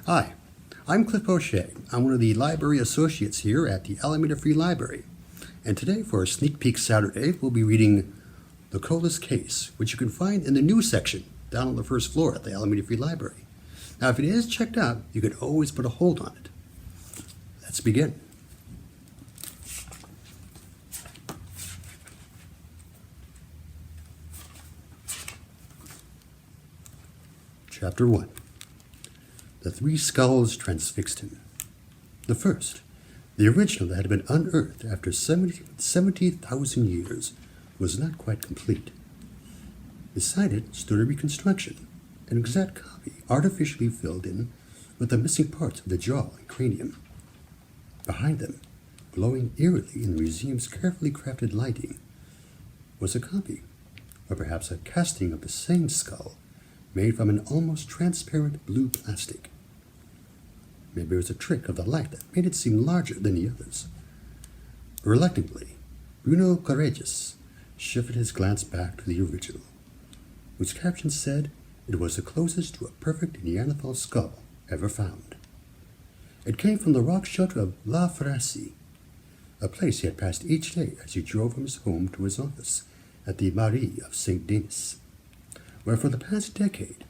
Hi, I'm Cliff O'Shea. I'm one of the library associates here at the Alameda Free Library. And today, for a Sneak Peek Saturday, we'll be reading The Coldest Case, which you can find in the news section down on the first floor at the Alameda Free Library. Now, if it is checked out, you can always put a hold on it. Let's begin. Chapter 1. The three skulls transfixed him. The first, the original that had been unearthed after 70,000 years, was not quite complete. Beside it stood a reconstruction, an exact copy artificially filled in with the missing parts of the jaw and cranium. Behind them, glowing eerily in the museum's carefully crafted lighting, was a copy, or perhaps a casting of the same skull, made from an almost transparent blue plastic. Maybe it was a trick of the light that made it seem larger than the others. Reluctantly, Bruno Courageous shifted his glance back to the original, whose caption said it was the closest to a perfect Neanderthal skull ever found. It came from the rock shelter of La Fraisse, a place he had passed each day as he drove from his home to his office at the Mairie of Saint Denis, where for the past decade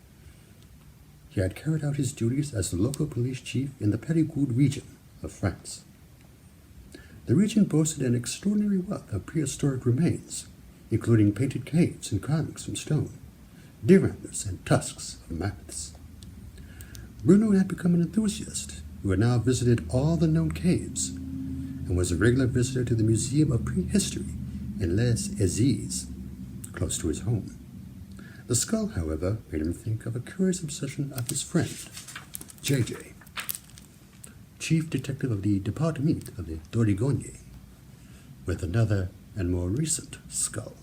he had carried out his duties as the local police chief in the Périgord region of France. The region boasted an extraordinary wealth of prehistoric remains, including painted caves and carvings from stone, deer antlers and tusks of mammoths. Bruno had become an enthusiast who had now visited all the known caves and was a regular visitor to the Museum of Prehistory in Les Assises, close to his home. The skull, however, made him think of a curious obsession of his friend, JJ, chief detective of the Departement of the Dordogne, with another and more recent skull.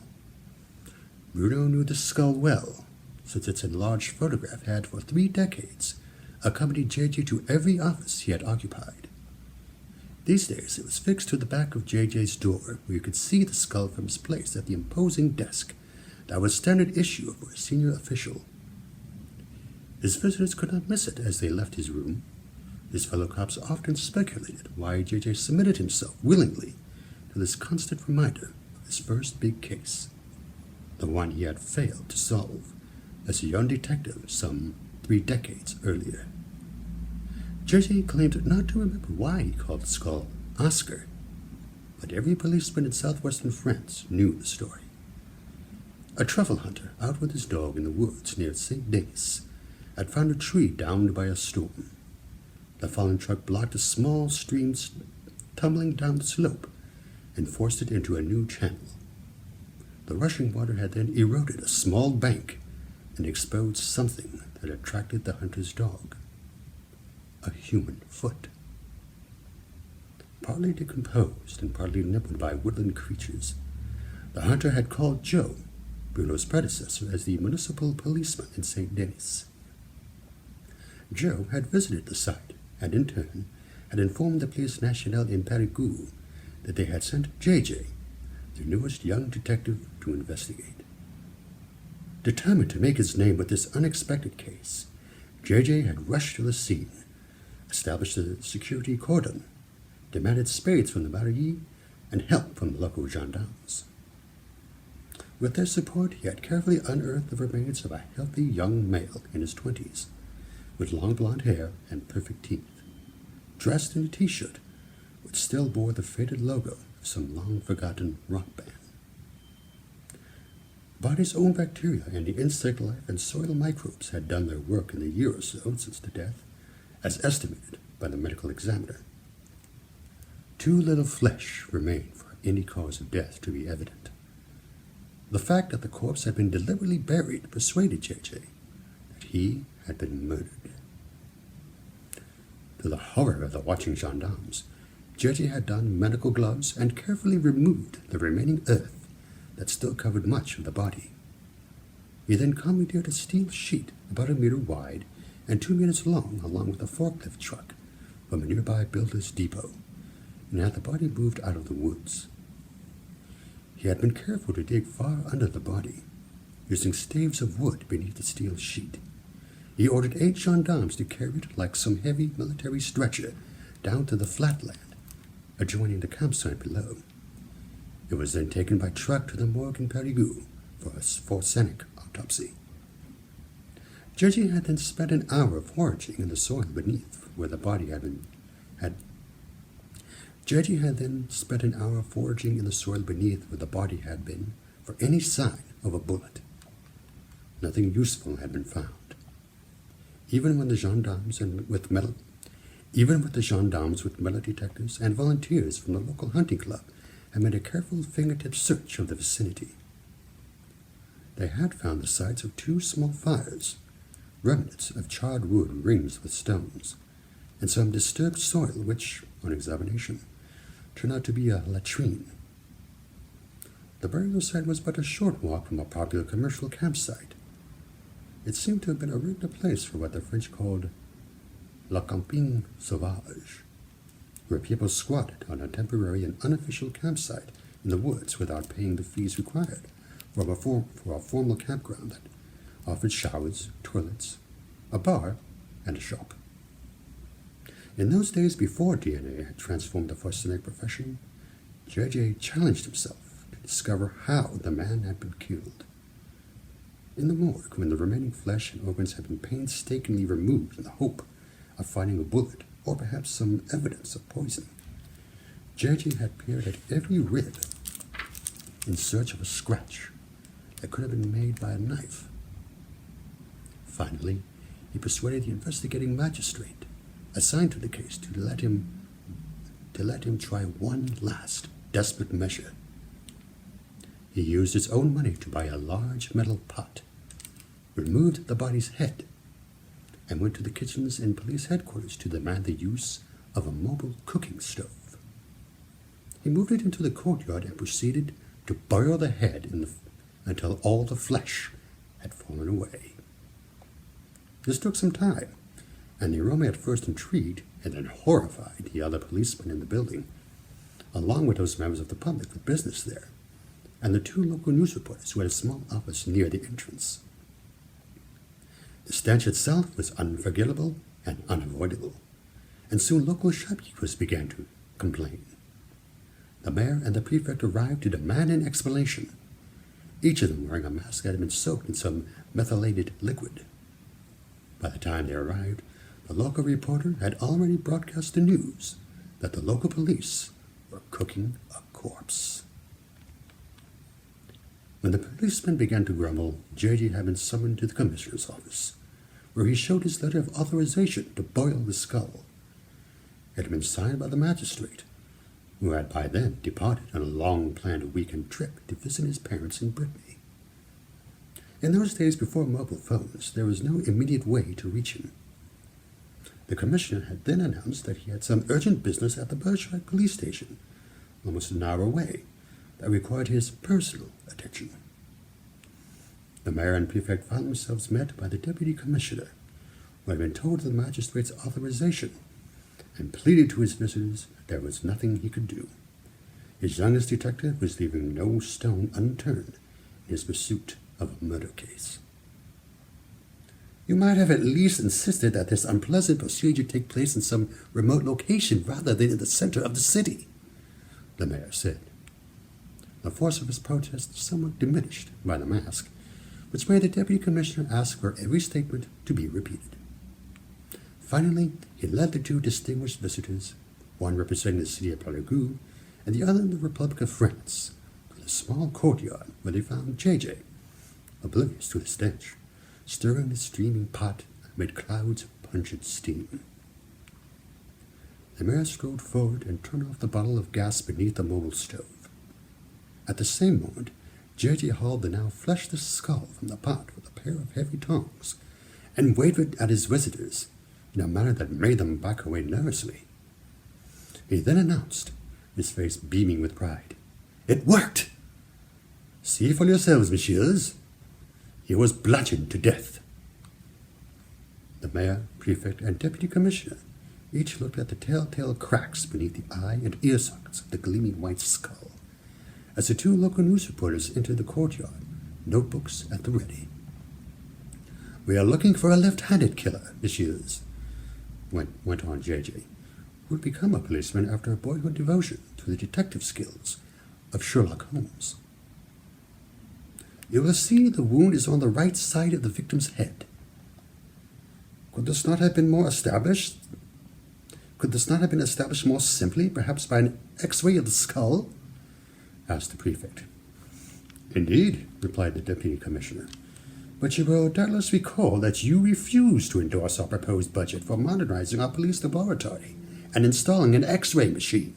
Bruno knew the skull well, since its enlarged photograph had for 3 decades accompanied JJ to every office he had occupied. These days it was fixed to the back of JJ's door, where you could see the skull from his place at the imposing desk that was standard issue for a senior official. His visitors could not miss it as they left his room. His fellow cops often speculated why JJ submitted himself willingly to this constant reminder of his first big case, the one he had failed to solve as a young detective some 3 decades earlier. JJ claimed not to remember why he called the skull Oscar, but every policeman in southwestern France knew the story. A truffle hunter out with his dog in the woods near Saint Denis had found a tree downed by a storm. The fallen truck blocked a small stream tumbling down the slope and forced it into a new channel. The rushing water had then eroded a small bank and exposed something that attracted the hunter's dog: a human foot. Partly decomposed and partly nibbled by woodland creatures, the hunter had called Joe, Bruno's predecessor, as the municipal policeman in Saint Denis. Joe had visited the site and, in turn, had informed the Police Nationale in Périgord that they had sent JJ, their newest young detective, to investigate. Determined to make his name with this unexpected case, JJ had rushed to the scene, established a security cordon, demanded spades from the Mairie, and help from the local gendarmes. With their support, he had carefully unearthed the remains of a healthy young male in his 20s, with long blonde hair and perfect teeth, dressed in a t-shirt which still bore the faded logo of some long-forgotten rock band. Body's own bacteria and the insect life and soil microbes had done their work in the year or so since the death, as estimated by the medical examiner. Too little flesh remained for any cause of death to be evident. The fact that the corpse had been deliberately buried persuaded JJ that he had been murdered. To the horror of the watching gendarmes, JJ had donned medical gloves and carefully removed the remaining earth that still covered much of the body. He then commandeered a steel sheet about 1 meter wide and 2 meters long, along with a forklift truck, from a nearby builder's depot, and had the body moved out of the woods. He had been careful to dig far under the body, using staves of wood beneath the steel sheet. he ordered 8 gendarmes to carry it like some heavy military stretcher down to the flatland adjoining the campsite below. It was then taken by truck to the morgue in Périgueux for a arsenic autopsy. Gigi had then spent an hour foraging in the soil beneath where the body had been. Gigi had then spent an hour foraging in the soil beneath where the body had been for any sign of a bullet. Nothing useful had been found. Even with the gendarmes with metal detectors and volunteers from the local hunting club had made a careful fingertip search of the vicinity. They had found the sites of 2 small fires, remnants of charred wood ringed with stones, and some disturbed soil which, on examination, turned out to be a latrine. The burial site was but a short walk from a popular commercial campsite. It seemed to have been a regular place for what the French called la camping sauvage, where people squatted on a temporary and unofficial campsite in the woods without paying the fees required for a formal campground that offered showers, toilets, a bar, and a shop. In those days before DNA had transformed the arsenic profession, J.J. challenged himself to discover how the man had been killed. In the morgue, when the remaining flesh and organs had been painstakingly removed in the hope of finding a bullet or perhaps some evidence of poison, J.J. had peered at every rib in search of a scratch that could have been made by a knife. Finally, he persuaded the investigating magistrate assigned to the case to let him try one last desperate measure. He used his own money to buy a large metal pot, removed the body's head, and went to the kitchens and police headquarters to demand the use of a mobile cooking stove. He moved it into the courtyard and proceeded to boil the head until all the flesh had fallen away. This took some time, and the aroma at first intrigued and then horrified the other policemen in the building, along with those members of the public with business there, and the 2 local news reporters who had a small office near the entrance. The stench itself was unforgettable and unavoidable, and soon local shopkeepers began to complain. The mayor and the prefect arrived to demand an explanation, each of them wearing a mask that had been soaked in some methylated liquid. By the time they arrived, the local reporter had already broadcast the news that the local police were cooking a corpse. When the policemen began to grumble, J.J. had been summoned to the commissioner's office, where he showed his letter of authorization to boil the skull. It had been signed by the magistrate, who had by then departed on a long-planned weekend trip to visit his parents in Brittany. In those days before mobile phones, there was no immediate way to reach him. The commissioner had then announced that he had some urgent business at the Berkshire police station, almost an hour away, that required his personal attention. The mayor and prefect found themselves met by the deputy commissioner, who had been told of the magistrate's authorization, and pleaded to his visitors that there was nothing he could do. His youngest detective was leaving no stone unturned in his pursuit of a murder case. "You might have at least insisted that this unpleasant procedure take place in some remote location rather than in the center of the city," the mayor said. The force of his protest somewhat diminished by the mask, which made the deputy commissioner ask for every statement to be repeated. Finally, he led the 2 distinguished visitors, one representing the city of Périgueux and the other the Republic of France, to the small courtyard where they found J.J., oblivious to the stench, stirring the steaming pot amid clouds of pungent steam. The mayor strode forward and turned off the bottle of gas beneath the mobile stove. At the same moment, J.J. hauled the now fleshless skull from the pot with a pair of heavy tongs, and waved it at his visitors in a manner that made them back away nervously. He then announced, his face beaming with pride, "It worked! See for yourselves, messieurs. He was bludgeoned to death." The mayor, prefect, and deputy commissioner each looked at the telltale cracks beneath the eye and ear sockets of the gleaming white skull, as the 2 local news reporters entered the courtyard, notebooks at the ready. We are looking for a left-handed killer, messieurs, went on J.J., who had become a policeman after a boyhood devotion to the detective skills of Sherlock Holmes. You will see the wound is on the right side of the victim's head. Could this not have been established more simply, perhaps by an X-ray of the skull? Asked the prefect. Indeed, replied the deputy commissioner. But you will doubtless recall that you refused to endorse our proposed budget for modernizing our police laboratory and installing an X-ray machine.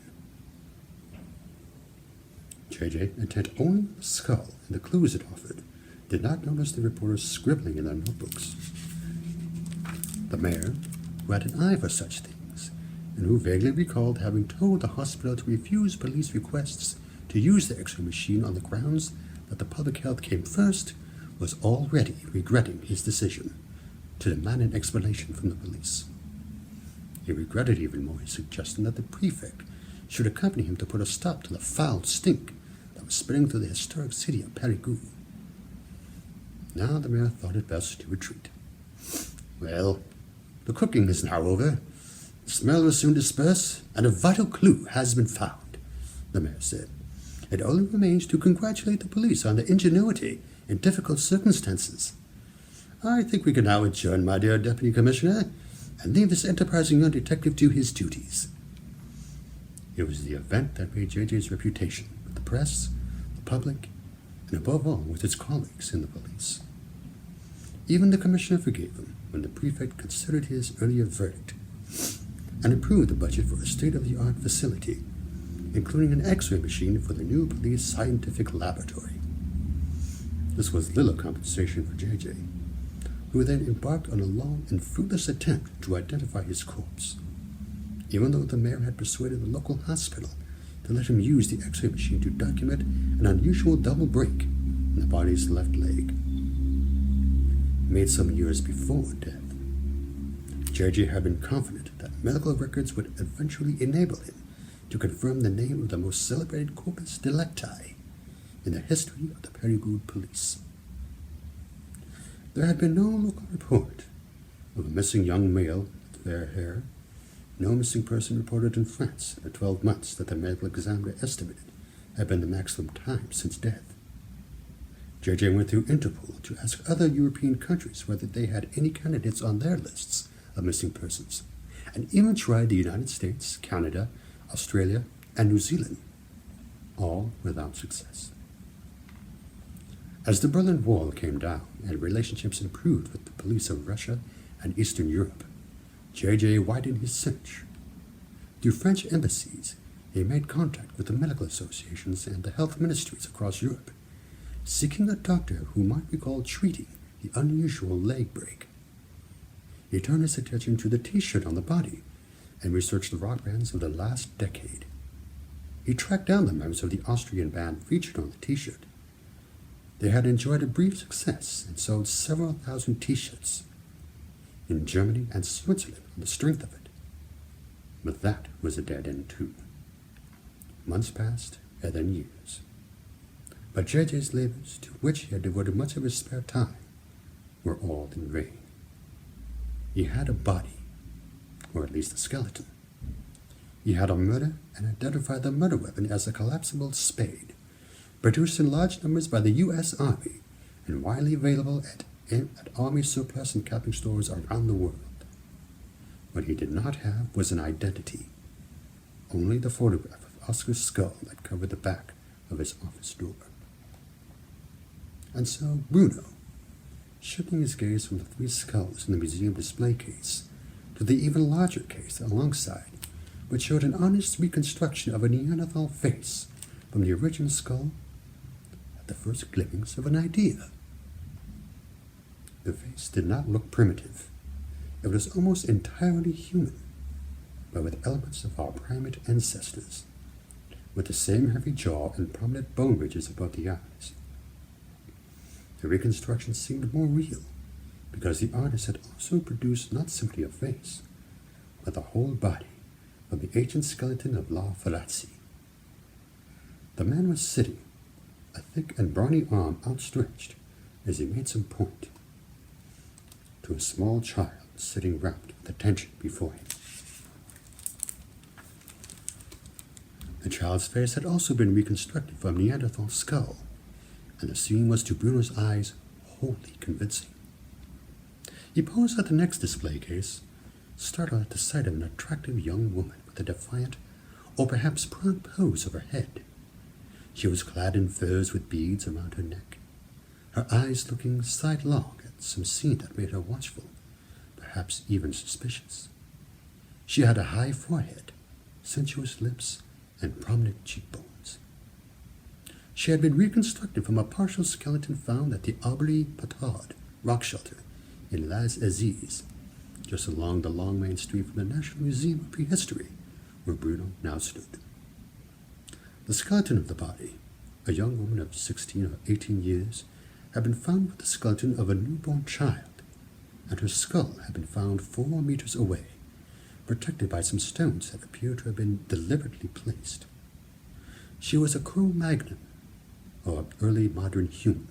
J.J., intent only on the skull and the clues it offered, did not notice the reporters scribbling in their notebooks. The mayor, who had an eye for such things, and who vaguely recalled having told the hospital to refuse police requests to use the X-ray machine on the grounds that the public health came first, was already regretting his decision to demand an explanation from the police. He regretted even more his suggestion that the prefect should accompany him to put a stop to the foul stink that was spreading through the historic city of Périgueux. Now the mayor thought it best to retreat. Well, the cooking is now over. The smell will soon disperse, and a vital clue has been found, the mayor said. It only remains to congratulate the police on their ingenuity in difficult circumstances. I think we can now adjourn, my dear Deputy Commissioner, and leave this enterprising young detective to his duties. It was the event that made J.J.'s reputation with the press, the public, and above all with his colleagues in the police. Even the commissioner forgave him when the prefect considered his earlier verdict and approved the budget for a state-of-the-art facility, including an X-ray machine for the new police scientific laboratory. This was little compensation for J.J., who then embarked on a long and fruitless attempt to identify his corpse, even though the mayor had persuaded the local hospital to let him use the X-ray machine to document an unusual double break in the body's left leg, made some years before death. J.J. had been confident that medical records would eventually enable him to confirm the name of the most celebrated corpus delicti in the history of the Périgueux police. There had been no local report of a missing young male with fair hair, no missing person reported in France in the 12 months that the medical examiner estimated had been the maximum time since death. J.J. went through Interpol to ask other European countries whether they had any candidates on their lists of missing persons, and even tried the United States, Canada, Australia, and New Zealand, all without success. As the Berlin Wall came down and relationships improved with the police of Russia and Eastern Europe, J.J. widened his search. Through French embassies, he made contact with the medical associations and the health ministries across Europe, seeking a doctor who might recall treating the unusual leg break. He turned his attention to the T-shirt on the body and researched the rock bands of the last decade. He tracked down the members of the Austrian band featured on the T-shirt. They had enjoyed a brief success and sold several thousand T-shirts in Germany and Switzerland on the strength of it. But that was a dead end too. Months passed, and then years. But J.J.'s labors, to which he had devoted much of his spare time, were all in vain. He had a body, or at least a skeleton. He had a murder and identified the murder weapon as a collapsible spade, produced in large numbers by the U.S. Army and widely available at Army surplus and camping stores around the world. What he did not have was an identity, only the photograph of Oscar's skull that covered the back of his office door. And so Bruno, shifting his gaze from the 3 skulls in the museum display case to the even larger case alongside, which showed an honest reconstruction of a Neanderthal face from the original skull, had the first glimpse of an idea. The face did not look primitive. It was almost entirely human, but with elements of our primate ancestors, with the same heavy jaw and prominent bone ridges above the eyes. The reconstruction seemed more real, because the artist had also produced not simply a face, but the whole body of the ancient skeleton of La Falazzi. The man was sitting, a thick and brawny arm outstretched, as he made some point. to a small child sitting wrapped with attention before him. The child's face had also been reconstructed from Neanderthal skull, and the scene was to Bruno's eyes wholly convincing. He paused at the next display case, startled at the sight of an attractive young woman with a defiant, or perhaps proud pose of her head. She was clad in furs with beads around her neck, her eyes looking sidelong at some scene that made her watchful, perhaps even suspicious. She had a high forehead, sensuous lips, and prominent cheekbones. She had been reconstructed from a partial skeleton found at the Aubry Patard rock shelter in Les Aziz, just along the long main street from the National Museum of Prehistory, where Bruno now stood. The skeleton of the body, a young woman of 16 or 18 years, had been found with the skeleton of a newborn child, and her skull had been found 4 meters away, protected by some stones that appeared to have been deliberately placed. She was a Cro-Magnon, or early modern human,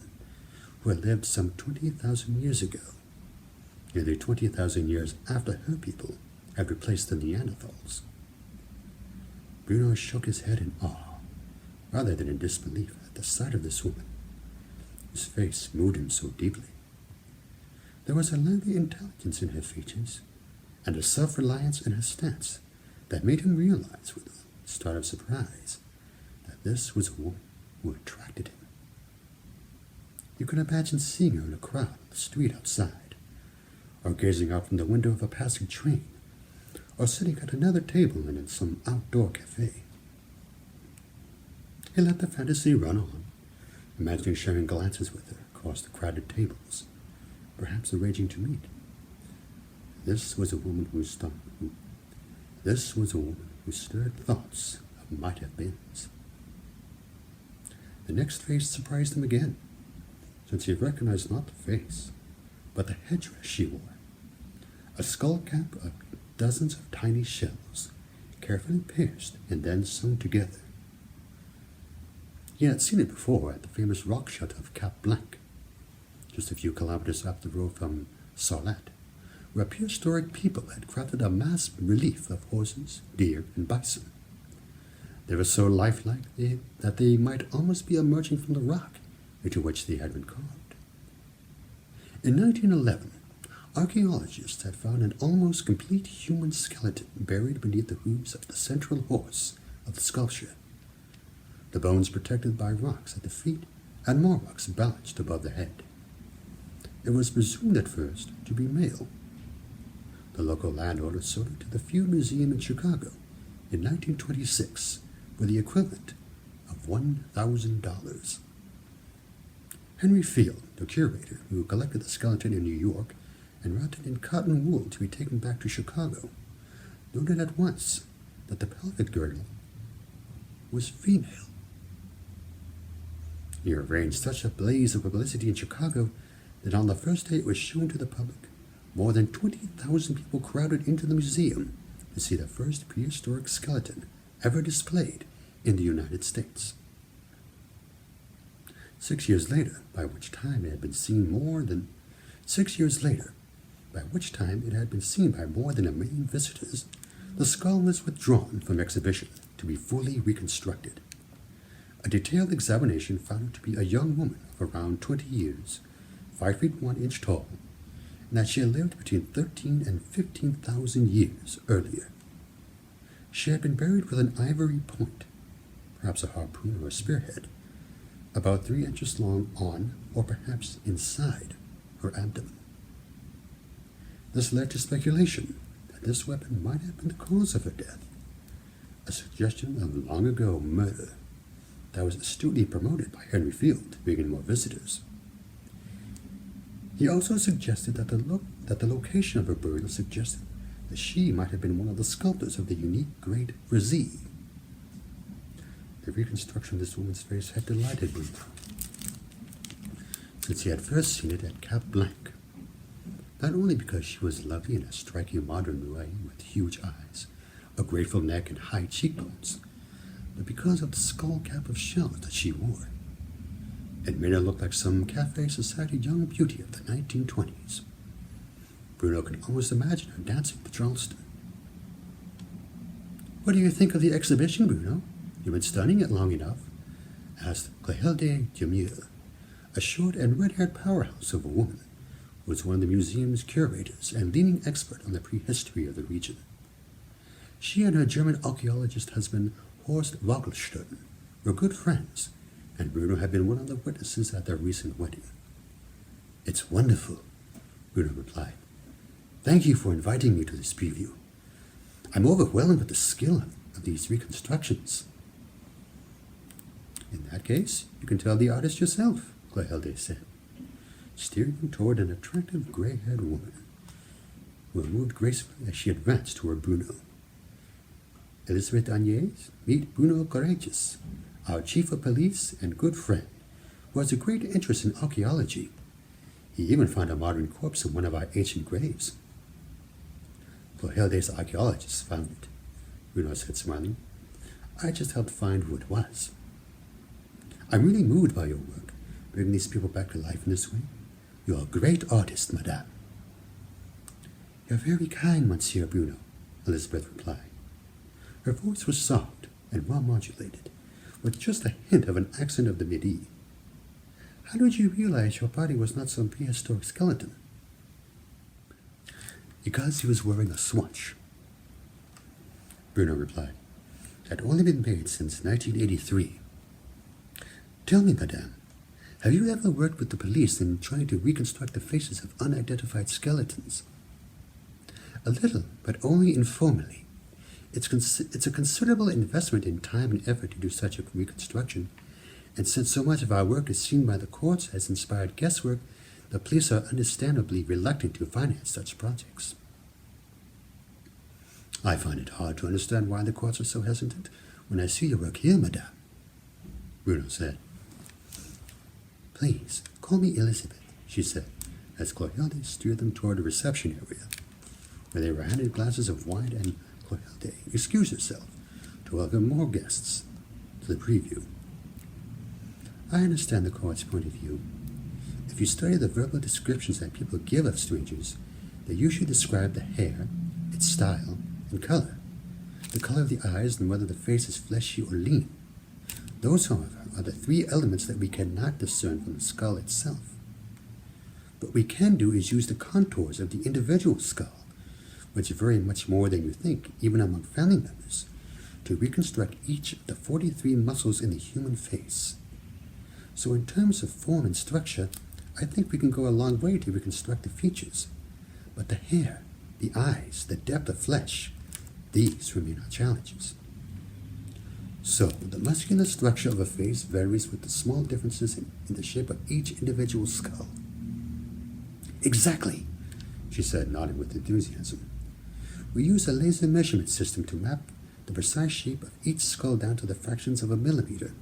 who had lived some 20,000 years ago, nearly 20,000 years after her people had replaced the Neanderthals. Bruno shook his head in awe, rather than in disbelief at the sight of this woman, whose face moved him so deeply. There was a lively intelligence in her features, and a self-reliance in her stance that made him realize with a start of surprise that this was a woman who attracted him. You could imagine seeing her in a crowd on the street outside, or gazing out from the window of a passing train, or sitting at another table in some outdoor cafe. He let the fantasy run on, imagining sharing glances with her across the crowded tables, perhaps arranging to meet. This was a woman who stirred thoughts of might-have-beens. The next face surprised him again, since he recognized not the face, but the headdress she wore, a skull cap of dozens of tiny shells, carefully pierced and then sewn together. He had seen it before at the famous rock shelter of Cap Blanc, just a few kilometers up the road from Sarlat, where prehistoric people had crafted a mass relief of horses, deer, and bison. They were so lifelike that they might almost be emerging from the rock into which they had been carved. In 1911, archaeologists had found an almost complete human skeleton buried beneath the hooves of the central horse of the sculpture, the bones protected by rocks at the feet and more rocks balanced above the head. It was presumed at first to be male. The local landowner sold it to the Field Museum in Chicago in 1926 for the equivalent of $1,000. Henry Field, the curator who collected the skeleton in New York and wrapped it in cotton wool to be taken back to Chicago, noted at once that the pelvic girdle was female. He arranged such a blaze of publicity in Chicago that on the first day it was shown to the public, more than 20,000 people crowded into the museum to see the first prehistoric skeleton ever displayed in the United States. 6 years later, by which time it had been seen by more than 1 million visitors, the skull was withdrawn from exhibition to be fully reconstructed. A detailed examination found her to be a young woman of around 20 years, 5 feet 1 inch tall, and that she had lived between 13 and 15,000 years earlier. She had been buried with an ivory point, perhaps a harpoon or a spearhead, about 3 inches long on, or perhaps inside, her abdomen. This led to speculation that this weapon might have been the cause of her death, a suggestion of long-ago murder that was astutely promoted by Henry Field to bring in more visitors. He also suggested that the location of her burial suggested that she might have been one of the sculptors of the unique Great Frieze. The reconstruction of this woman's face had delighted Bruno, since he had first seen it at Cap Blanc, not only because she was lovely in a striking modern way with huge eyes, a graceful neck, and high cheekbones, but because of the skull cap of shells that she wore. It made her look like some Café Society young beauty of the 1920s. Bruno could almost imagine her dancing with Charleston. "What do you think of the exhibition, Bruno? You've been studying it long enough," asked Clotilde Jamil, a short and red-haired powerhouse of a woman who was one of the museum's curators and leading expert on the prehistory of the region. She and her German archaeologist husband, Horst Vogelstern, were good friends, and Bruno had been one of the witnesses at their recent wedding. "It's wonderful," Bruno replied. "Thank you for inviting me to this preview. I'm overwhelmed with the skill of these reconstructions." "In that case, you can tell the artist yourself," Clotilde said, steering him toward an attractive gray-haired woman who moved gracefully as she advanced toward Bruno. "Elizabeth Agnès, meet Bruno Courageous, our chief of police and good friend, who has a great interest in archaeology. He even found a modern corpse in one of our ancient graves." "Clotilde's archaeologist found it," Bruno said, smiling. "I just helped find who it was. I'm really moved by your work, bringing these people back to life in this way. You're a great artist, madame." "You're very kind, Monsieur Bruno," Elizabeth replied. Her voice was soft and well-modulated, with just a hint of an accent of the Midi. "How did you realize your body was not some prehistoric skeleton?" "Because he was wearing a swatch," Bruno replied. "It had only been made since 1983. Tell me, madame, have you ever worked with the police in trying to reconstruct the faces of unidentified skeletons?" "A little, but only informally. It's a considerable investment in time and effort to do such a reconstruction, and since so much of our work is seen by the courts as inspired guesswork, the police are understandably reluctant to finance such projects." "I find it hard to understand why the courts are so hesitant when I see your work here, madame," Bruno said. "Please, call me Elizabeth," she said, as Clotilde steered them toward the reception area, where they were handed glasses of wine, and Clotilde excused herself to welcome more guests to the preview. "I understand the court's point of view. If you study the verbal descriptions that people give of strangers, they usually describe the hair, its style, and color, the color of the eyes, and whether the face is fleshy or lean. Those, however, are the three elements that we cannot discern from the skull itself. What we can do is use the contours of the individual skull, which is very much more than you think, even among family members, to reconstruct each of the 43 muscles in the human face. So in terms of form and structure, I think we can go a long way to reconstruct the features. But the hair, the eyes, the depth of flesh, these remain our challenges. So the muscular structure of a face varies with the small differences in the shape of each individual skull." "Exactly," she said, nodding with enthusiasm. "We use a laser measurement system to map the precise shape of each skull down to the fractions of a millimeter,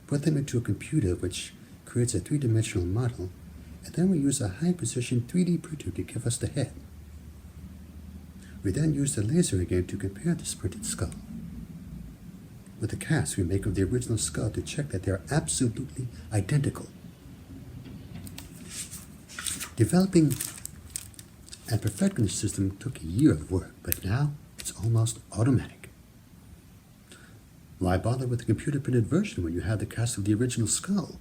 put them into a computer which creates a three-dimensional model, and then we use a high-precision 3D printer to give us the head. We then use the laser again to compare this printed skull with the cast we make of the original skull to check that they are absolutely identical. Developing and perfecting the system took a year of work, but now it's almost automatic. Why bother with the computer-printed version when you have the cast of the original skull?"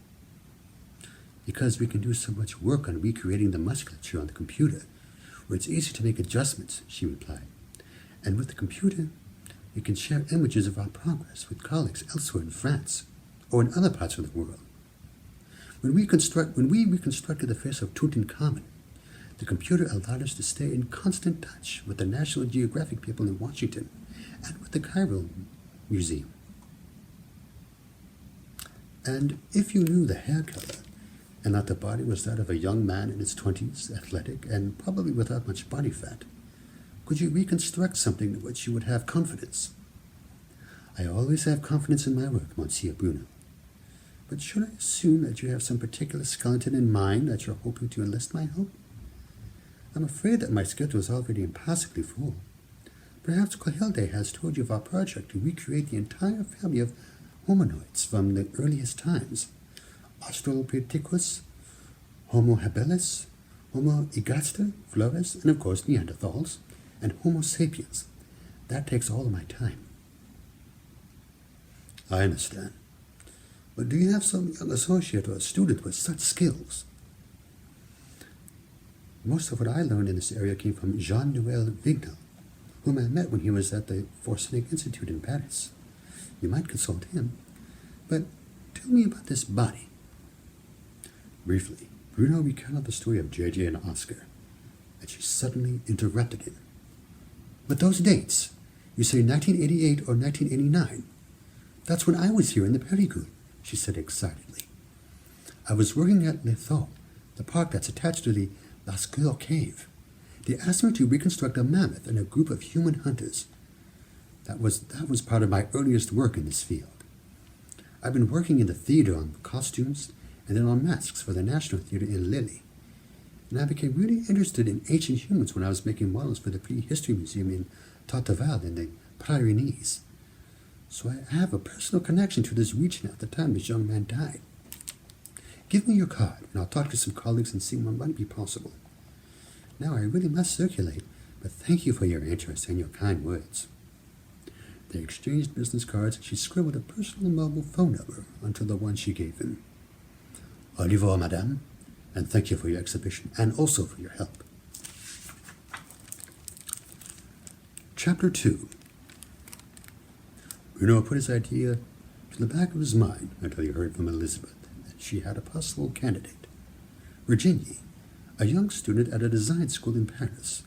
"Because we can do so much work on recreating the musculature on the computer, where it's easy to make adjustments," she replied. "And with the computer, we can share images of our progress with colleagues elsewhere in France or in other parts of the world. When we reconstructed the face of Tutankhamun, the computer allowed us to stay in constant touch with the National Geographic people in Washington and with the Cairo Museum. And if you knew the hair color, and that the body was that of a young man in his 20s, athletic, and probably without much body fat, could you reconstruct something in which you would have confidence? I always have confidence in my work, Monsieur Bruno. But should I assume that you have some particular skeleton in mind that you're hoping to enlist my help? I'm afraid that my schedule is already impossibly full. Perhaps Clotilde has told you of our project to recreate the entire family of hominoids from the earliest times: Australopithecus, Homo habilis, Homo ergaster, Flores, and of course Neanderthals, and Homo sapiens. That takes all of my time. I understand. But do you have some young associate or a student with such skills? Most of what I learned in this area came from Jean-Noël Vignal, whom I met when he was at the Forsenic Institute in Paris. You might consult him. But tell me about this body. Briefly, Bruno recounted the story of J.J. and Oscar, and she suddenly interrupted him. But those dates, you say 1988 or 1989. That's when I was here in the Périgord, she said excitedly. I was working at Les Thaux, the park that's attached to the Lascaux Cave. They asked me to reconstruct a mammoth and a group of human hunters. That was part of my earliest work in this field. I've been working in the theater on costumes and then on masks for the National Theater in Lille. And I became really interested in ancient humans when I was making models for the Prehistory Museum in Tataval in the Pyrenees. So I have a personal connection to this region at the time this young man died. Give me your card, and I'll talk to some colleagues and see what might be possible. Now I really must circulate, but thank you for your interest and your kind words. They exchanged business cards, and she scribbled a personal mobile phone number onto the one she gave him. Au revoir, madame, and thank you for your exhibition, and also for your help. Chapter 2. Bruno put his idea to the back of his mind until he heard from Elizabeth that she had a possible candidate. Virginie, a young student at a design school in Paris,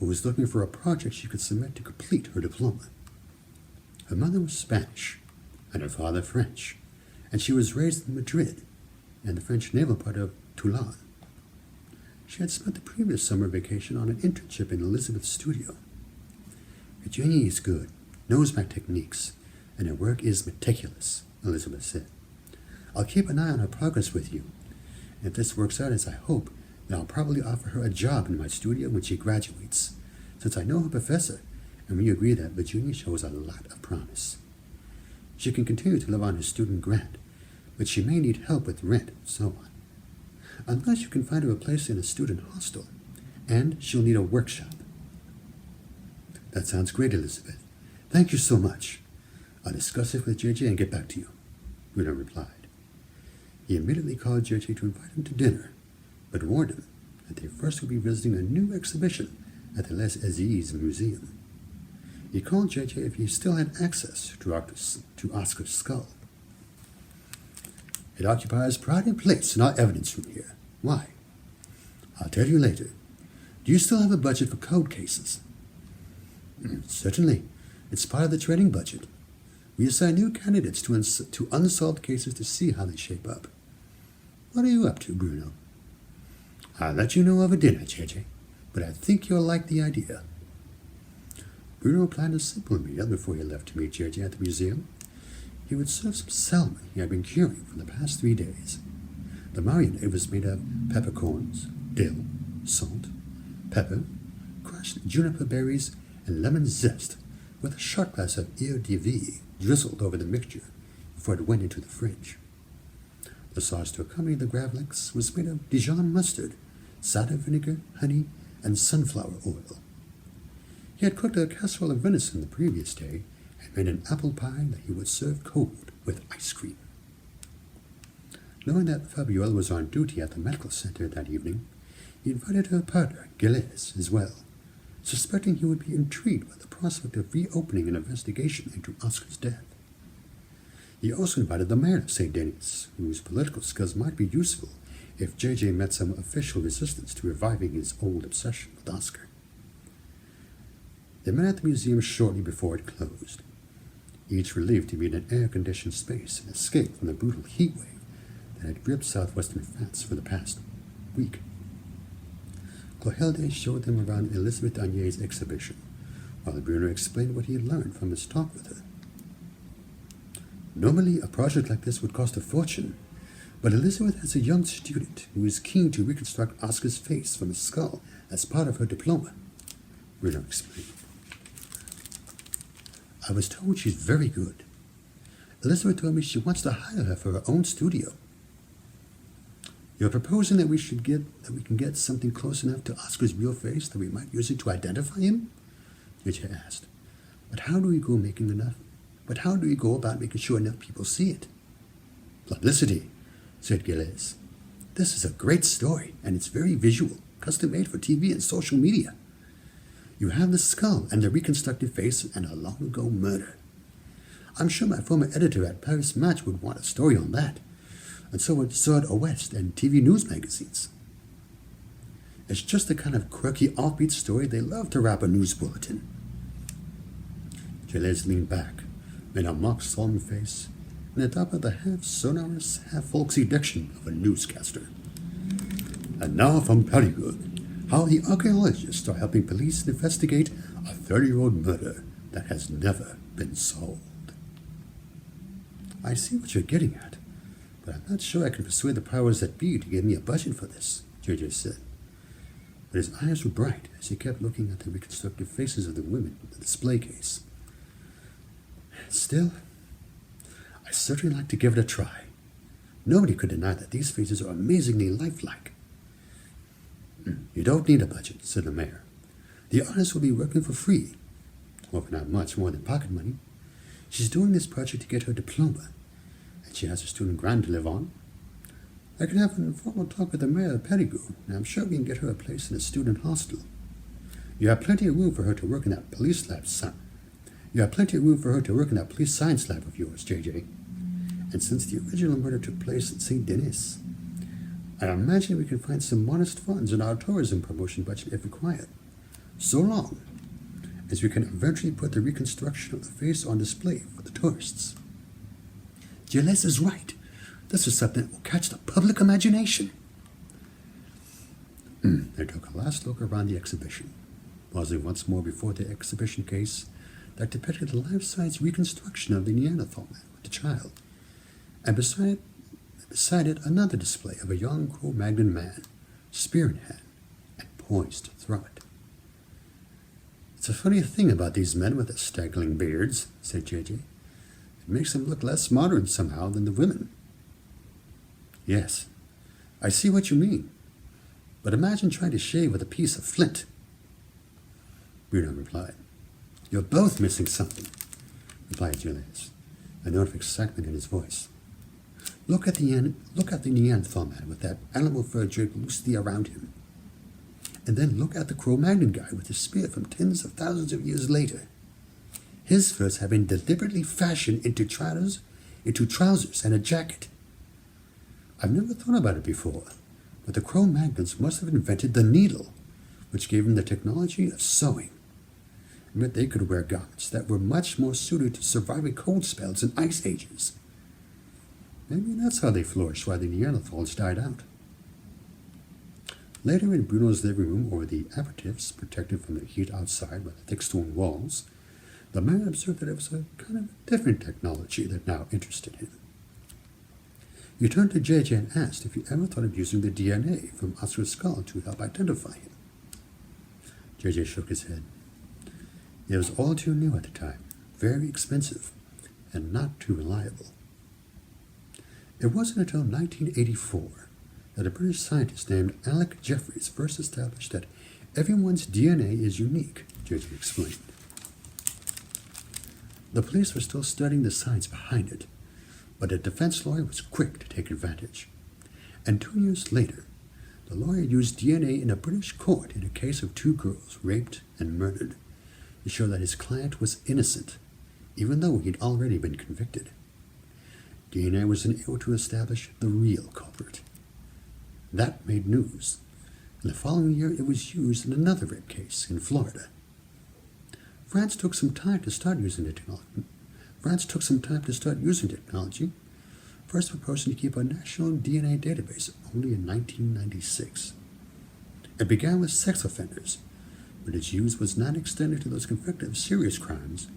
who was looking for a project she could submit to complete her diploma. Her mother was Spanish, and her father French, and she was raised in Madrid, and the French naval part of Toulon. She had spent the previous summer vacation on an internship in Elizabeth's studio. Virginie is good, knows my techniques, and her work is meticulous, Elizabeth said. I'll keep an eye on her progress with you. And if this works out as I hope, then I'll probably offer her a job in my studio when she graduates, since I know her professor, and we agree that Virginia shows a lot of promise. She can continue to live on her student grant, but she may need help with rent and so on. Unless you can find her a place in a student hostel, and she'll need a workshop. That sounds great, Elizabeth. Thank you so much. I'll discuss it with JJ and get back to you, Bruno replied. He immediately called JJ to invite him to dinner, but warned him that they first would be visiting a new exhibition at the Les Aziz Museum. He called JJ if he still had access to Oscar's skull. It occupies pride and place in our evidence room here. Why? I'll tell you later. Do you still have a budget for code cases? Certainly. It's part of the training budget. We assign new candidates to unsolved cases to see how they shape up. What are you up to, Bruno? I'll let you know over dinner, JJ, but I think you'll like the idea. Bruno planned a simple meal before he left to meet JJ at the museum. He would serve some salmon he had been curing for the past 3 days. The marinade was made of peppercorns, dill, salt, pepper, crushed juniper berries, and lemon zest, with a shot glass of eau de vie drizzled over the mixture before it went into the fridge. The sauce to accompany the gravlax was made of Dijon mustard, cider vinegar, honey, and sunflower oil. He had cooked a casserole of venison the previous day and made an apple pie that he would serve cold with ice cream. Knowing that Fabiola was on duty at the medical center that evening, he invited her partner, Gilles, as well, suspecting he would be intrigued by the prospect of reopening an investigation into Oscar's death. He also invited the mayor of St. Denis, whose political skills might be useful if JJ met some official resistance to reviving his old obsession with Oscar. They met at the museum shortly before it closed, each relieved to be in an air-conditioned space and escape from the brutal heat wave that had gripped southwestern France for the past week. Clotilde showed them around Elizabeth Agne's exhibition, while Bruno explained what he had learned from his talk with her. Normally, a project like this would cost a fortune, but Elizabeth has a young student who is keen to reconstruct Oscar's face from the skull as part of her diploma, Bruno explained. I was told she's very good. Elizabeth told me she wants to hire her for her own studio. You're proposing that we can get something close enough to Oscar's real face that we might use it to identify him? Richard asked. But how do we go about making sure enough people see it? Publicity, said Gilles. This is a great story, and it's very visual, custom-made for TV and social media. You have the skull and the reconstructed face and a long-ago murder. I'm sure my former editor at Paris Match would want a story on that, and so would Sword West and TV news magazines. It's just the kind of quirky, offbeat story they love to wrap a news bulletin. Gilles leaned back, made a mock solemn face, and adopted the half-sonorous, half-folksy diction of a newscaster. And now from Périgueux, how the archaeologists are helping police investigate a 30-year-old murder that has never been solved. I see what you're getting at, but I'm not sure I can persuade the powers that be to give me a budget for this, JJ said. But his eyes were bright as he kept looking at the reconstructed faces of the women in the display case. Still, I certainly like to give it a try. Nobody could deny that these faces are amazingly lifelike. You don't need a budget, said the mayor. The artist will be working for free, or for not much more than pocket money. She's doing this project to get her diploma, and she has her student grant to live on. I can have an informal talk with the mayor of Périgueux, and I'm sure we can get her a place in a student hostel. You have plenty of room for her to work in that police lab, son. You have plenty of room for her to work in that police science lab of yours, JJ. And since the original murder took place at St. Denis, I imagine we can find some modest funds in our tourism promotion budget if required. So long as we can eventually put the reconstruction of the face on display for the tourists. Gilles is right. This is something that will catch the public imagination. They took a last look around the exhibition, pausing once more before the exhibition case that depicted the life-size reconstruction of the Neanderthal man with the child, and beside it another display of a young Cro-Magnon man, spear in hand, and poised to throw it. It's a funny thing about these men with their straggling beards, said JJ. It makes them look less modern somehow than the women. Yes, I see what you mean. But imagine trying to shave with a piece of flint. Bruno replied. You're both missing something, replied Gilles, a note of excitement in his voice. Look at the Neanderthal man with that animal fur draped loosely around him. And then look at the Cro-Magnon guy with his spear from tens of thousands of years later. His furs have been deliberately fashioned into trousers and a jacket. I've never thought about it before, but the Cro-Magnons must have invented the needle, which gave them the technology of sewing. It meant they could wear garments that were much more suited to surviving cold spells and ice ages. Maybe that's how they flourished while the Neanderthals died out. Later in Bruno's living room over the aperitifs, protected from the heat outside by the thick stone walls, the man observed that it was a kind of different technology that now interested him. He turned to JJ and asked if he ever thought of using the DNA from Oscar's skull to help identify him. JJ shook his head. It was all too new at the time, very expensive, and not too reliable. It wasn't until 1984 that a British scientist named Alec Jeffreys first established that everyone's DNA is unique, JJ explained. The police were still studying the science behind it, but a defense lawyer was quick to take advantage. And 2 years later, the lawyer used DNA in a British court in a case of 2 girls raped and murdered to show that his client was innocent, even though he'd already been convicted. DNA was unable to establish the real culprit. That made news, and the following year it was used in another rape case in Florida. France took some time to start using technology, first proposing to keep a national DNA database only in 1996. It began with sex offenders, but its use was not extended to those convicted of serious crimes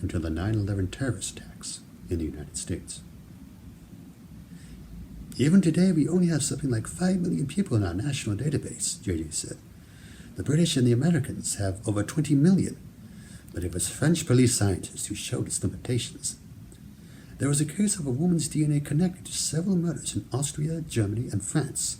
until the 9/11 terrorist attacks in the United States. Even today, we only have something like 5 million people in our national database, JJ said. The British and the Americans have over 20 million, but it was French police scientists who showed its limitations. There was a case of a woman's DNA connected to several murders in Austria, Germany, and France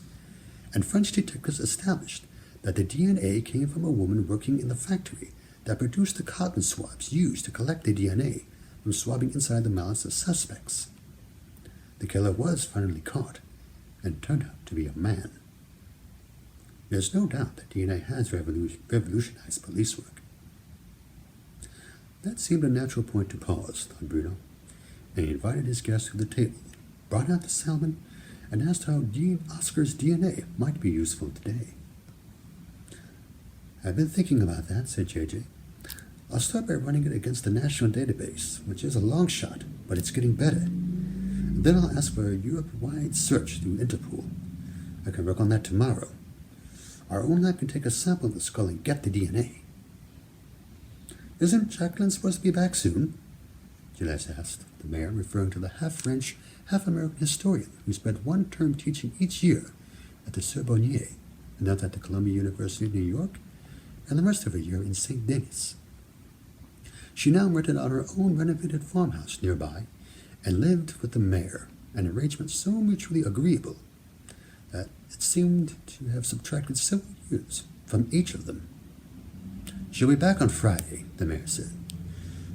and French detectives established that the DNA came from a woman working in the factory that produced the cotton swabs used to collect the DNA from swabbing inside the mouths of suspects. The killer was finally caught and turned out to be a man. There's no doubt that DNA has revolutionized police work. That seemed a natural point to pause, thought Bruno, and he invited his guest to the table, brought out the salmon, and asked how Oscar's DNA might be useful today. "I've been thinking about that," said JJ. "I'll start by running it against the national database, which is a long shot, but it's getting better. Then I'll ask for a Europe-wide search through Interpol. I can work on that tomorrow. Our own lab can take a sample of the skull and get the DNA." "Isn't Jacqueline supposed to be back soon?" Gilles asked, the mayor referring to the half-French, half-American historian who spent one term teaching each year at the Sorbonne, another at the Columbia University of New York, and the rest of her year in St. Denis. She now rented out her own renovated farmhouse nearby and lived with the mayor, an arrangement so mutually agreeable that it seemed to have subtracted several years from each of them. "She'll be back on Friday," the mayor said.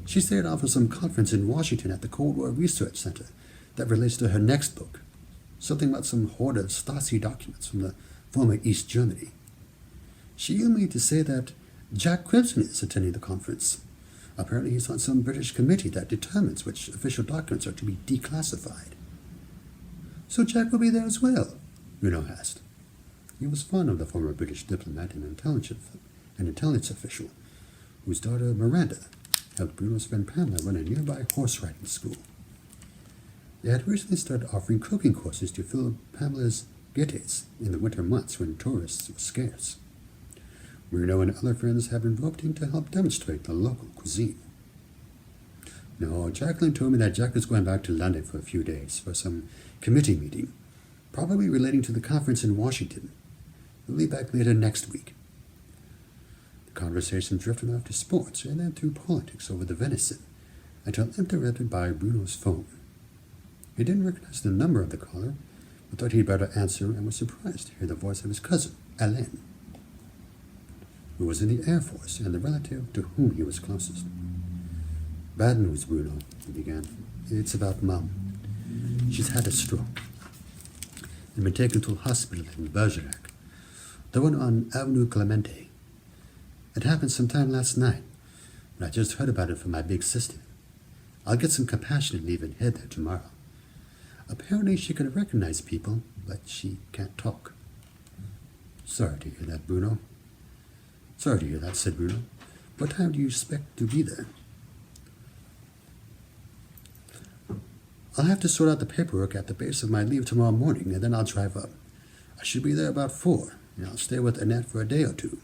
"She stayed on for some conference in Washington at the Cold War Research Center that relates to her next book, something about some hoard of Stasi documents from the former East Germany. She emailed me to say that Jack Crimson is attending the conference. Apparently he's on some British committee that determines which official documents are to be declassified." "So Jack will be there as well?" Bruno asked. He was fond of the former British diplomat and intelligence official, whose daughter Miranda helped Bruno's friend Pamela run a nearby horse riding school. They had recently started offering cooking courses to fill Pamela's gaieties in the winter months when tourists were scarce. Bruno and other friends had been roped in to help demonstrate the local cuisine. "No, Jacqueline told me that Jack is going back to London for a few days for some committee meeting, probably relating to the conference in Washington. He'll be back later next week." The conversation drifted off to sports and then through politics over the venison, until interrupted by Bruno's phone. He didn't recognize the number of the caller, but thought he'd better answer, and was surprised to hear the voice of his cousin, Alain, who was in the Air Force and the relative to whom he was closest. "Bad news, Bruno," he began. "It's about Mom. She's had a stroke and been taken to a hospital in Bergerac, the one on Avenue Clemente. It happened sometime last night, but I just heard about it from my big sister. I'll get some compassionate leave and head there tomorrow. Apparently she can recognize people, but she can't talk." "Sorry to hear that, Bruno." "Sorry to hear that," said Bruno. "What time do you expect to be there?" "I'll have to sort out the paperwork at the base of my leave tomorrow morning, and then I'll drive up. I should be there about 4, and I'll stay with Annette for a day or two.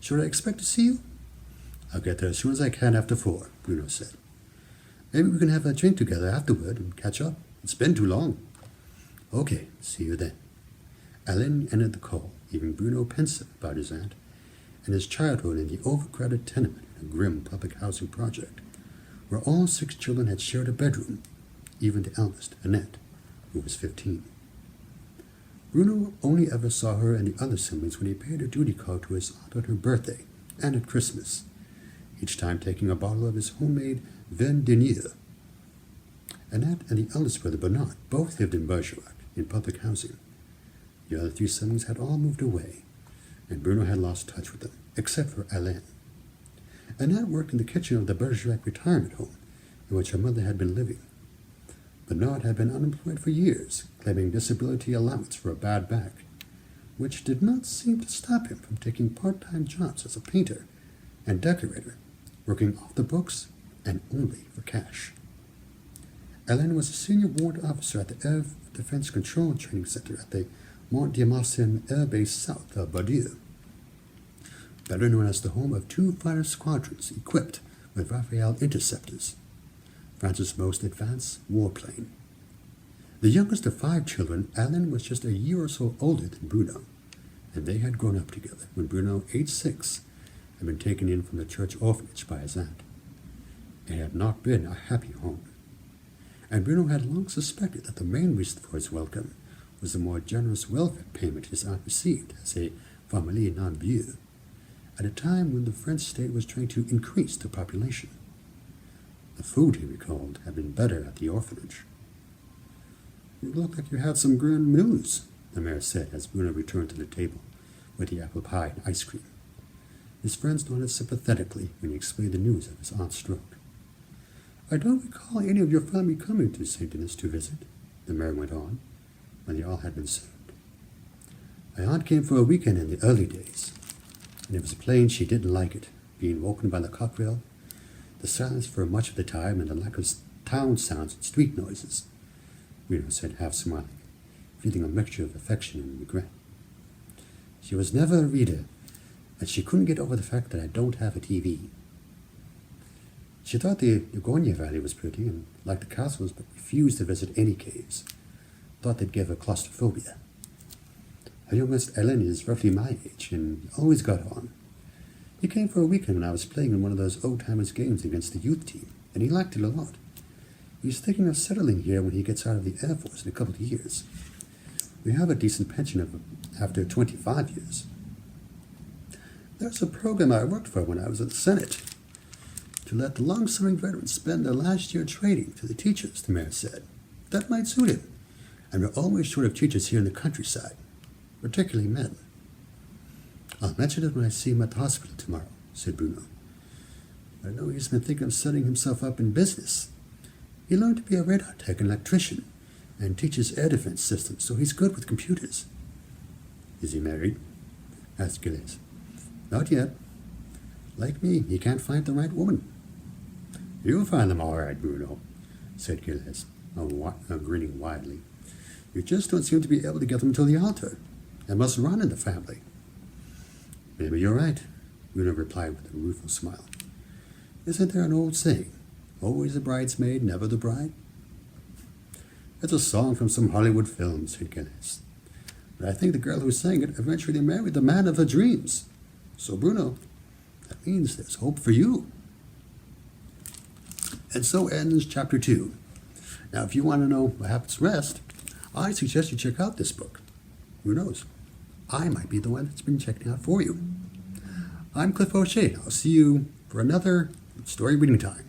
Should I expect to see you?" "I'll get there as soon as I can after 4, Bruno said. "Maybe we can have a drink together afterward and catch up. It's been too long." "Okay, see you then." Alain ended the call, leaving Bruno pensive about his aunt and his childhood in the overcrowded tenement in a grim public housing project, where all 6 children had shared a bedroom, even the eldest, Annette, who was 15. Bruno only ever saw her and the other siblings when he paid a duty call to his aunt on her birthday and at Christmas, each time taking a bottle of his homemade vin denier. Annette and the eldest brother Bernard both lived in Bergerac, in public housing. The other 3 siblings had all moved away, and Bruno had lost touch with them, except for Alain. Annette worked in the kitchen of the Bergerac retirement home, in which her mother had been living. Bernard had been unemployed for years, claiming disability allowance for a bad back, which did not seem to stop him from taking part-time jobs as a painter and decorator, working off the books and only for cash. Alain was a senior warrant officer at the Air Defense Control Training Center at the Mont-de-Marsan Air Base south of Bordeaux, better known as the home of 2 fighter squadrons equipped with Rafale interceptors, France's most advanced warplane. The youngest of 5 children, Alain was just a year or so older than Bruno, and they had grown up together when Bruno, aged 6, had been taken in from the church orphanage by his aunt. It had not been a happy home, and Bruno had long suspected that the main reason for his welcome was the more generous welfare payment his aunt received as a famille non vieux, at a time when the French state was trying to increase the population. The food, he recalled, had been better at the orphanage. "You look like you had some grand news," the mayor said as Bruno returned to the table with the apple pie and ice cream. His friends nodded sympathetically when he explained the news of his aunt's stroke. "I don't recall any of your family coming to St. Denis to visit," the mayor went on, when they all had been served. "My aunt came for a weekend in the early days, and it was plain she didn't like it, being woken by the cockerel, the silence for much of the time, and the lack of town sounds and street noises," Bruno said, half smiling, feeling a mixture of affection and regret. "She was never a reader, and she couldn't get over the fact that I don't have a TV. She thought the Ugonia Valley was pretty and liked the castles, but refused to visit any caves. Thought they'd give her claustrophobia. Her youngest, Ellen, is roughly my age and always got on. He came for a weekend when I was playing in one of those old-timers games against the youth team, and he liked it a lot. He's thinking of settling here when he gets out of the Air Force in a couple of years. We have a decent pension after 25 years. There's a program I worked for when I was in the Senate, to let the long-serving veterans spend their last year training to the teachers," the mayor said. "That might suit him, and we're always short of teachers here in the countryside, particularly men." "I'll mention it when I see him at the hospital tomorrow," said Bruno. "I know he's been thinking of setting himself up in business. He learned to be a radar tech and electrician, and teaches air defense systems, so he's good with computers." "Is he married?" asked Gilles. "Not yet. Like me, he can't find the right woman." "You'll find them all right, Bruno," said Gilles, grinning widely. "You just don't seem to be able to get them to the altar. It must run in the family." "Maybe you're right," Bruno replied with a rueful smile. "Isn't there an old saying, 'Always the bridesmaid, never the bride'?" "It's a song from some Hollywood film," said Gilles. "But I think the girl who sang it eventually married the man of her dreams. So, Bruno, that means there's hope for you." And so ends Chapter 2. Now, if you want to know what happens rest, I suggest you check out this book. Who knows? I might be the one that's been checking out for you. I'm Cliff O'Shea. I'll see you for another story reading time.